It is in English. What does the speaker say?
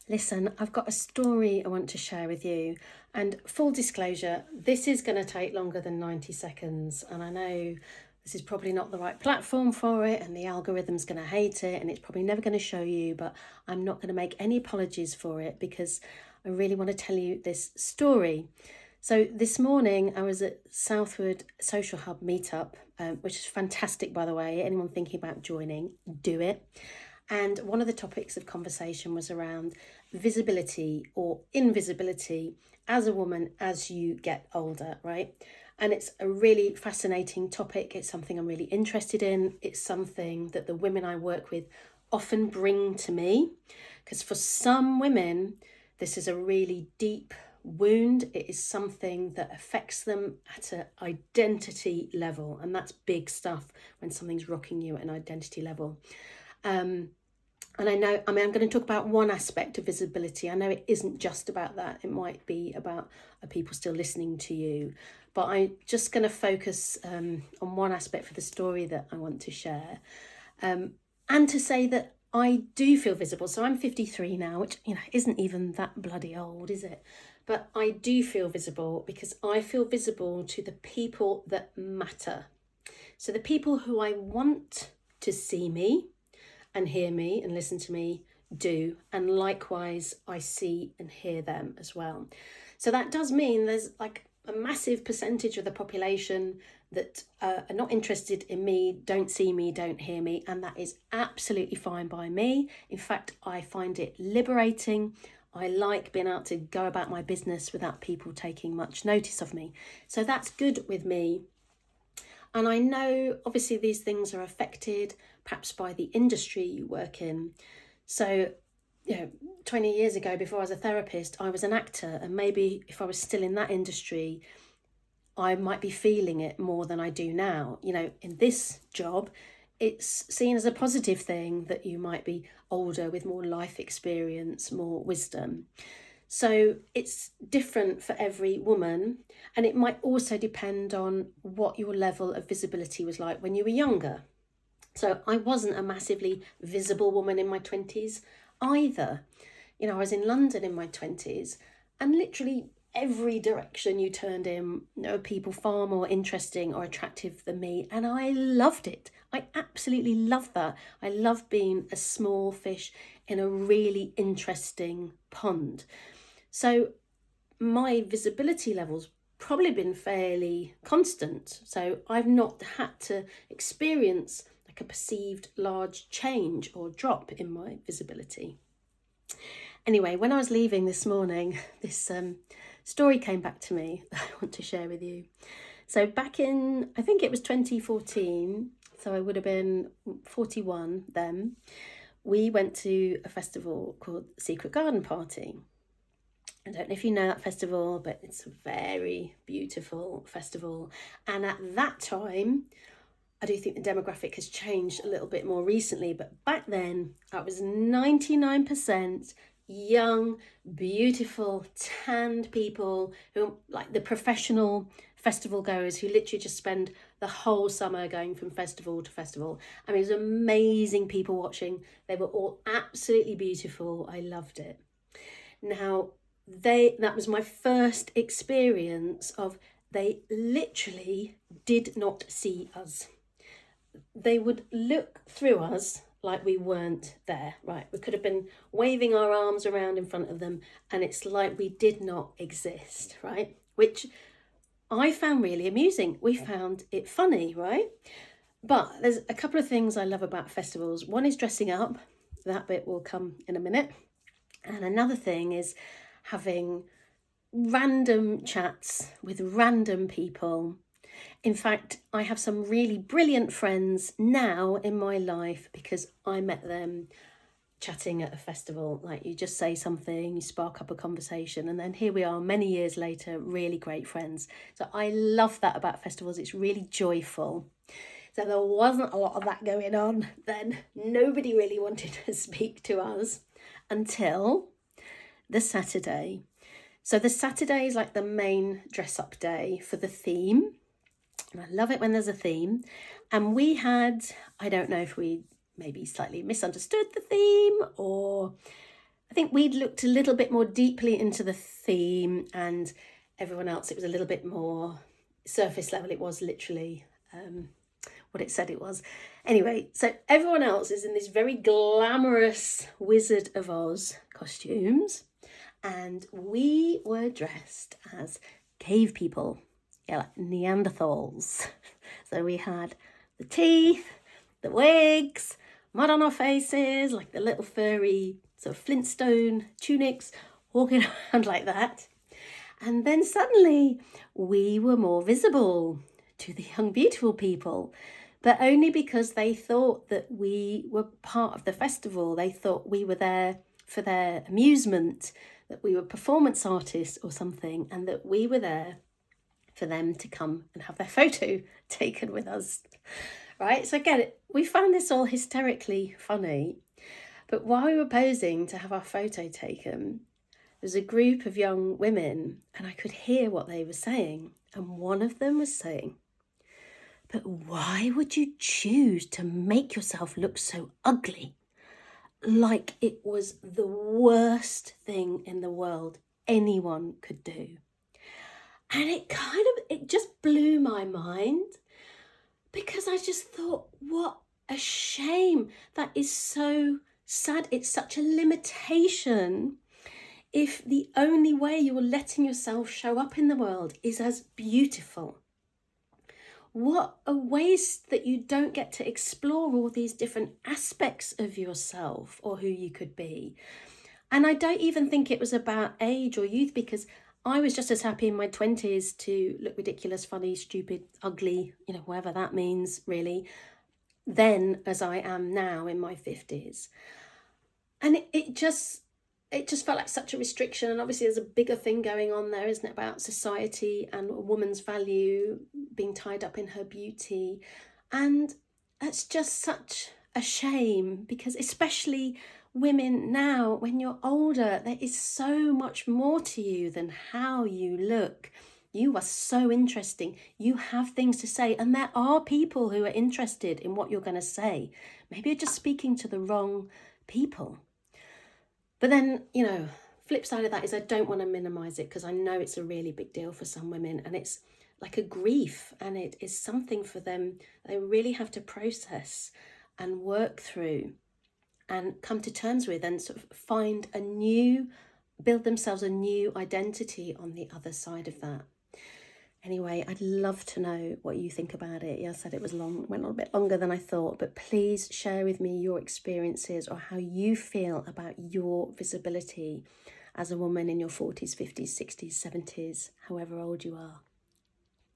Listen, I've got a story I want to share with you. And full disclosure, this is going to take longer than 90 seconds. And I know this is probably not the right platform for it, and the algorithm's going to hate it, and it's probably never going to show you. But I'm not going to make any apologies for it because I really want to tell you this story. So this morning I was at Southwood Social Hub meetup, which is fantastic, by the way. Anyone thinking about joining, do it. And one of the topics of conversation was around visibility or invisibility as a woman as you get older, right? And it's a really fascinating topic. It's something I'm really interested in. It's something that the women I work with often bring to me, because for some women, this is a really deep wound. It is something that affects them at an identity level. And that's big stuff when something's rocking you at an identity level. And I'm going to talk about one aspect of visibility. I know it isn't just about that. It might be about people still listening to you. But I'm just going to focus on one aspect for the story that I want to share. And to say that I do feel visible. So I'm 53 now, which, isn't even that bloody old, is it? But I do feel visible because I feel visible to the people that matter. So the people who I want to see me and hear me and listen to me do, and likewise I see and hear them as well. So that does mean there's like a massive percentage of the population that are not interested in me, don't see me, don't hear me, and that is absolutely fine by me. In fact, I find it liberating. I like being able to go about my business without people taking much notice of me. So that's good with me. And I know obviously these things are affected perhaps by the industry you work in. So, 20 years ago, before I was a therapist, I was an actor. And maybe if I was still in that industry, I might be feeling it more than I do now. In this job, it's seen as a positive thing that you might be older with more life experience, more wisdom. So it's different for every woman, and it might also depend on what your level of visibility was like when you were younger. So I wasn't a massively visible woman in my 20s either. I was in London in my 20s, and literally every direction you turned in, there were people far more interesting or attractive than me, and I loved it. I absolutely loved that. I love being a small fish in a really interesting pond. So my visibility level's probably been fairly constant. So I've not had to experience like a perceived large change or drop in my visibility. Anyway, when I was leaving this morning, this story came back to me that I want to share with you. So back in, I think it was 2014, so I would have been 41 then, we went to a festival called Secret Garden Party. I don't know if you know that festival, but it's a very beautiful festival. And at that time, I do think the demographic has changed a little bit more recently, but back then I was 99% young, beautiful, tanned people who like the professional festival goers who literally just spend the whole summer going from festival to festival. I mean, it was amazing people watching. They were all absolutely beautiful. I loved it. Now, that was my first experience of they literally did not see us. They would look through us like we weren't there, right? We could have been waving our arms around in front of them, and it's like we did not exist, right? Which I found really amusing. We found it funny, right? But there's a couple of things I love about festivals. One is dressing up. That bit will come in a minute. And another thing is having random chats with random people. In fact, I have some really brilliant friends now in my life because I met them chatting at a festival. Like, you just say something, you spark up a conversation, and then here we are many years later, really great friends. So I love that about festivals. It's really joyful. So there wasn't a lot of that going on then. Nobody really wanted to speak to us until the Saturday. So the Saturday is like the main dress up day for the theme. And I love it when there's a theme. And we had, I don't know if we maybe slightly misunderstood the theme, or I think we'd looked a little bit more deeply into the theme, and everyone else, it was a little bit more surface level. It was literally what it said it was. Anyway, so everyone else is in these very glamorous Wizard of Oz costumes, and we were dressed as cave people, yeah, like Neanderthals. So we had the teeth, the wigs, mud on our faces, like the little furry sort of Flintstone tunics, walking around like that. And then suddenly we were more visible to the young, beautiful people, but only because they thought that we were part of the festival. They thought we were there for their amusement, that we were performance artists or something, and that we were there for them to come and have their photo taken with us. Right? So again, we found this all hysterically funny. But while we were posing to have our photo taken, there was a group of young women, and I could hear what they were saying. And one of them was saying, "But why would you choose to make yourself look so ugly? Like it was the worst thing in the world anyone could do." And it just blew my mind, because I just thought, what a shame. That is so sad. It's such a limitation if the only way you're letting yourself show up in the world is as beautiful. What a waste that you don't get to explore all these different aspects of yourself or who you could be. And I don't even think it was about age or youth, because I was just as happy in my 20s to look ridiculous, funny, stupid, ugly, whatever that means really, then as I am now in my 50s. And it just felt like such a restriction. And obviously there's a bigger thing going on there, isn't it, about society and a woman's value being tied up in her beauty. And it's just such a shame, because especially women now, when you're older, there is so much more to you than how you look. You are so interesting. You have things to say, and there are people who are interested in what you're going to say. Maybe you're just speaking to the wrong people. But then, flip side of that is I don't want to minimize it, because I know it's a really big deal for some women, and it's like a grief, and it is something for them they really have to process and work through and come to terms with, and sort of build themselves a new identity on the other side of that. Anyway, I'd love to know what you think about it. Yeah, I said it was went on a bit longer than I thought, but please share with me your experiences or how you feel about your visibility as a woman in your 40s, 50s, 60s, 70s, however old you are.